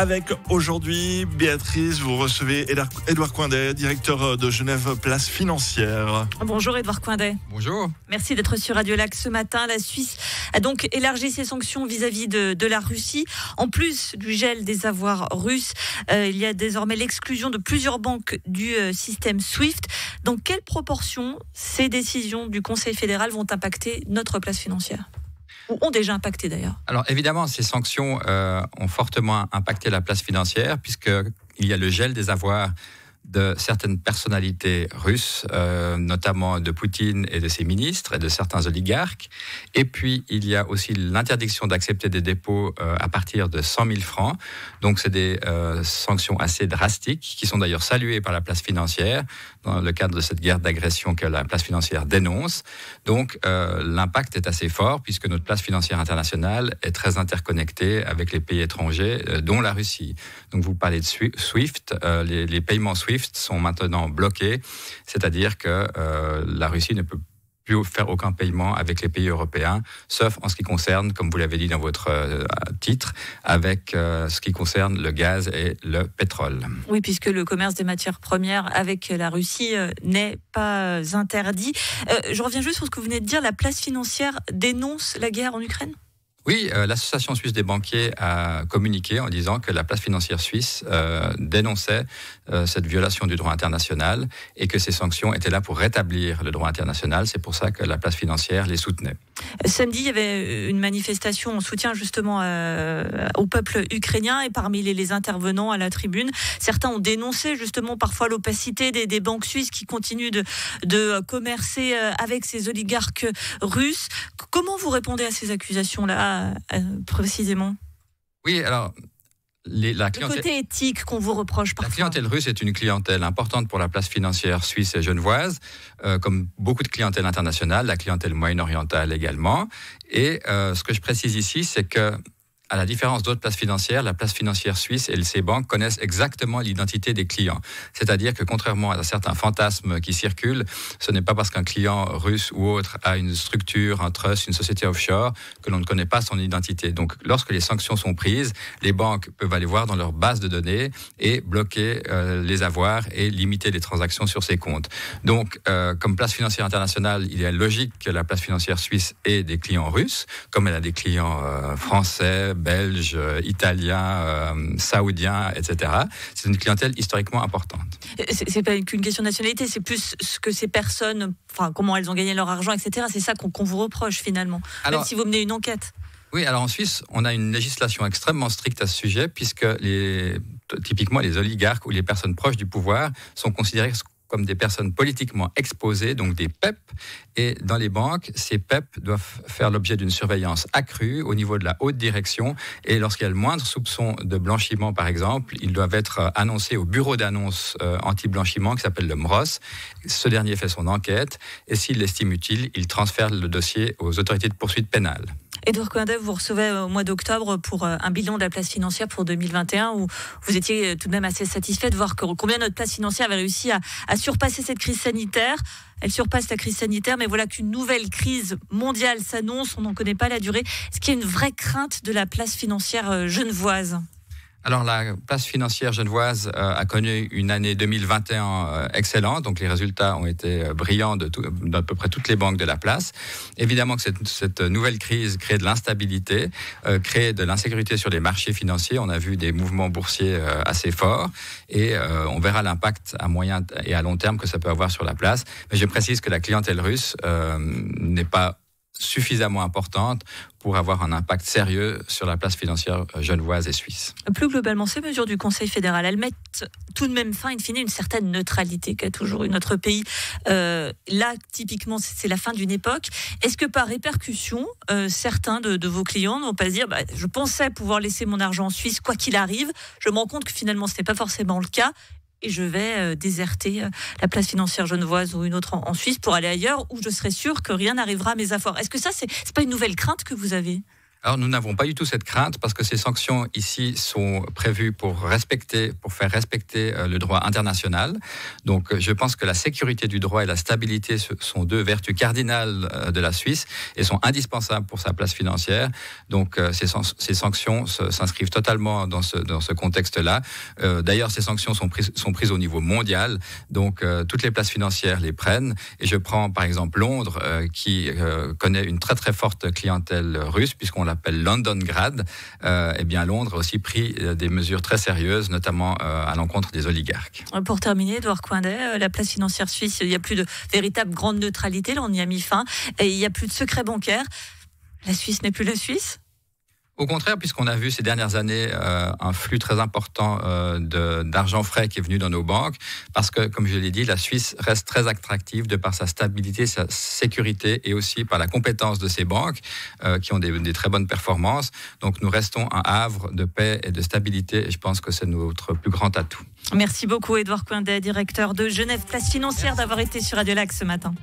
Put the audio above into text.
avec aujourd'hui, Béatrice, vous recevez Édouard Coindet, directeur de Genève Place Financière. Bonjour Édouard Coindet. Bonjour. Merci d'être sur Radio Lac ce matin. La Suisse a donc élargi ses sanctions vis-à-vis de la Russie. En plus du gel des avoirs russes, il y a désormais l'exclusion de plusieurs banques du système SWIFT. Dans quelle proportion ces décisions du Conseil fédéral vont impacter notre place financière ? Ou ont déjà impacté d'ailleurs? Alors évidemment, ces sanctions ont fortement impacté la place financière puisqu'il y a le gel des avoirs de certaines personnalités russes, notamment de Poutine et de ses ministres et de certains oligarques. Et puis, il y a aussi l'interdiction d'accepter des dépôts à partir de 100 000 francs. Donc, c'est des sanctions assez drastiques qui sont d'ailleurs saluées par la place financière dans le cadre de cette guerre d'agression que la place financière dénonce. Donc, l'impact est assez fort puisque notre place financière internationale est très interconnectée avec les pays étrangers, dont la Russie. Donc, vous parlez de SWIFT, les paiements SWIFT sont maintenant bloqués, c'est-à-dire que la Russie ne peut plus faire aucun paiement avec les pays européens, sauf en ce qui concerne, comme vous l'avez dit dans votre titre, avec ce qui concerne le gaz et le pétrole. Oui, puisque le commerce des matières premières avec la Russie n'est pas interdit. Je reviens juste sur ce que vous venez de dire, la place financière dénonce la guerre en Ukraine ? Oui, l'Association suisse des banquiers a communiqué en disant que la place financière suisse dénonçait cette violation du droit international et que ces sanctions étaient là pour rétablir le droit international. C'est pour ça que la place financière les soutenait. Samedi, il y avait une manifestation en soutien justement au peuple ukrainien et parmi les intervenants à la tribune, certains ont dénoncé justement parfois l'opacité des banques suisses qui continuent de commercer avec ces oligarques russes. Comment vous répondez à ces accusations-là précisément? Oui, alors la clientèle, le côté éthique qu'on vous reproche parfois. La clientèle russe est une clientèle importante pour la place financière suisse et genevoise, comme beaucoup de clientèle internationale, la clientèle moyen-orientale également. Et ce que je précise ici, c'est que à la différence d'autres places financières, la place financière suisse et ses banques connaissent exactement l'identité des clients. C'est-à-dire que contrairement à certains fantasmes qui circulent, ce n'est pas parce qu'un client russe ou autre a une structure, un trust, une société offshore, que l'on ne connaît pas son identité. Donc lorsque les sanctions sont prises, les banques peuvent aller voir dans leur base de données et bloquer les avoirs et limiter les transactions sur ses comptes. Donc comme place financière internationale, il est logique que la place financière suisse ait des clients russes, comme elle a des clients français, belges, italiens, saoudiens, etc. C'est une clientèle historiquement importante. C'est pas qu'une question de nationalité, c'est plus ce que ces personnes, enfin comment elles ont gagné leur argent, etc. C'est ça qu'on vous reproche finalement, même si vous menez une enquête. Oui, alors en Suisse, on a une législation extrêmement stricte à ce sujet, puisque typiquement les oligarques ou les personnes proches du pouvoir sont considérées comme des personnes politiquement exposées, donc des PEP. Et dans les banques, ces PEP doivent faire l'objet d'une surveillance accrue au niveau de la haute direction. Et lorsqu'il y a le moindre soupçon de blanchiment, par exemple, ils doivent être annoncés au bureau d'annonce anti-blanchiment qui s'appelle le MROS. Ce dernier fait son enquête et s'il l'estime utile, il transfère le dossier aux autorités de poursuite pénale. Édouard Coindet, vous recevez au mois d'octobre pour un bilan de la place financière pour 2021 où vous étiez tout de même assez satisfait de voir combien notre place financière avait réussi à surpasser cette crise sanitaire. Elle surpasse la crise sanitaire, mais voilà qu'une nouvelle crise mondiale s'annonce, on n'en connaît pas la durée. Est-ce qu'il y a une vraie crainte de la place financière genevoise ? Alors, la place financière genevoise a connu une année 2021 excellente, donc les résultats ont été brillants d'à peu près toutes les banques de la place. Évidemment que cette nouvelle crise crée de l'instabilité, crée de l'insécurité sur les marchés financiers. On a vu des mouvements boursiers assez forts et on verra l'impact à moyen et à long terme que ça peut avoir sur la place. Mais je précise que la clientèle russe n'est pas suffisamment importante pour avoir un impact sérieux sur la place financière genevoise et suisse. Plus globalement, ces mesures du Conseil fédéral, elles mettent tout de même fin, in fine, une certaine neutralité qu'a toujours eu notre pays. Là, typiquement, c'est la fin d'une époque. Est-ce que par répercussion, certains de vos clients n'ont pas se dire je pensais pouvoir laisser mon argent en Suisse quoi qu'il arrive, je me rends compte que finalement ce n'est pas forcément le cas et je vais déserter la place financière genevoise ou une autre en Suisse pour aller ailleurs où je serai sûr que rien n'arrivera à mes affaires. Est-ce que ça, c'est pas une nouvelle crainte que vous avez ? Alors, nous n'avons pas du tout cette crainte parce que ces sanctions ici sont prévues pour faire respecter le droit international. Donc, je pense que la sécurité du droit et la stabilité sont deux vertus cardinales de la Suisse et sont indispensables pour sa place financière. Donc, ces sanctions s'inscrivent totalement dans ce contexte-là. D'ailleurs, ces sanctions sont prises au niveau mondial. Donc, toutes les places financières les prennent. Et je prends par exemple Londres, qui connaît une très très forte clientèle russe, puisqu'on l'appelle Londongrad. Eh bien, Londres a aussi pris des mesures très sérieuses, notamment à l'encontre des oligarques. Pour terminer, Édouard Coindet, la place financière suisse, il n'y a plus de véritable grande neutralité. Là, on y a mis fin. Et il n'y a plus de secret bancaire. La Suisse n'est plus la Suisse ? Au contraire, puisqu'on a vu ces dernières années un flux très important d'argent frais qui est venu dans nos banques, parce que, comme je l'ai dit, la Suisse reste très attractive de par sa stabilité, sa sécurité et aussi par la compétence de ses banques qui ont des très bonnes performances. Donc nous restons un havre de paix et de stabilité et je pense que c'est notre plus grand atout. Merci beaucoup Édouard Coindet, directeur de Genève Place Financière, d'avoir été sur Radio Lac ce matin.